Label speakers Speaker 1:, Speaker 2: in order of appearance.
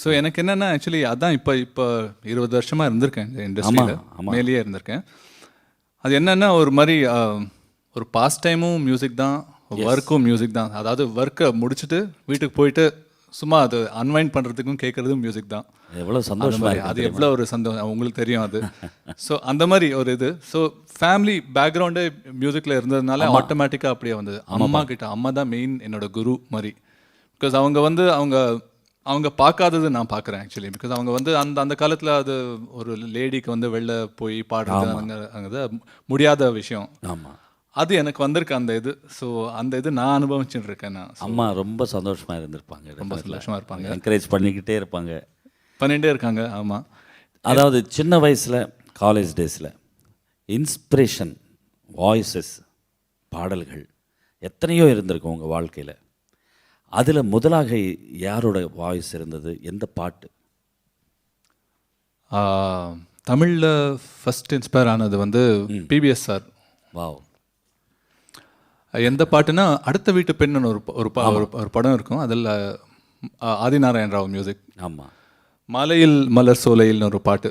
Speaker 1: So எனக்கு என்னென்னா actually அதான் இப்போ 20 வருஷமாக இருந்திருக்கேன் இந்த இண்டஸ்ட்ரியில், மேலேயே இருந்திருக்கேன். அது என்னென்னா ஒரு மாதிரி ஒரு பாஸ்ட் டைமும் மியூசிக் தான், ஒர்க்கும் மியூசிக் தான். அதாவது ஒர்க்கை முடிச்சுட்டு வீட்டுக்கு போயிட்டு சும்மா அது அன்வைண்ட் பண்ணுறதுக்கும் கேட்குறதும் மியூசிக் தான்.
Speaker 2: எவ்வளோ சந்தோஷமா இருக்கு.
Speaker 1: அது எவ்வளோ ஒரு சந்தோஷம் உங்களுக்கு தெரியும் அது. ஸோ அந்த மாதிரி ஒரு இது. ஸோ ஃபேமிலி பேக்ரவுண்டே மியூசிக்கில் இருந்ததுனால ஆட்டோமேட்டிக்காக அப்படியே வந்தது. அம்மா தான் மெயின் என்னோட குரு மாதிரி. பிகாஸ் அவங்க பார்க்காதது நான் பார்க்குறேன் ஆக்சுவலி. பிகாஸ் அவங்க அந்த காலத்தில் அது ஒரு லேடிக்கு வெளில போய் பாடுறது முடியாத விஷயம்.
Speaker 2: ஆமாம்,
Speaker 1: அது எனக்கு வந்திருக்கு அந்த இது. ஸோ அந்த இது நான் அனுபவிச்சுட்டு இருக்கேன். நான்
Speaker 2: அம்மா ரொம்ப சந்தோஷமாக இருந்திருப்பாங்க,
Speaker 1: ரொம்ப சந்தோஷமாக இருப்பாங்க,
Speaker 2: என்கரேஜ் பண்ணிக்கிட்டே
Speaker 1: இருக்காங்க. ஆமாம்,
Speaker 2: அதாவது சின்ன வயசில் காலேஜ் டேஸில் இன்ஸ்பிரேஷன் வாய்ஸஸ், பாடல்கள் எத்தனையோ இருந்திருக்கும் உங்கள் வாழ்க்கையில். அதில் முதலாக யாரோட வாய்ஸ் இருந்தது? எந்த பாட்டு?
Speaker 1: தமிழில் ஃபஸ்ட் இன்ஸ்பயர் ஆனது பிபிஎஸ் சார்.
Speaker 2: வாவ்.
Speaker 1: எந்த பாட்டுனா அடுத்த வீட்டு பெண்ணுன்னு ஒரு படம் இருக்கும். அதில் ஆதிநாராயண ராவ் மியூசிக்.
Speaker 2: ஆமாம்,
Speaker 1: மாலையில் மலர் சோலையில்னு ஒரு பாட்டு.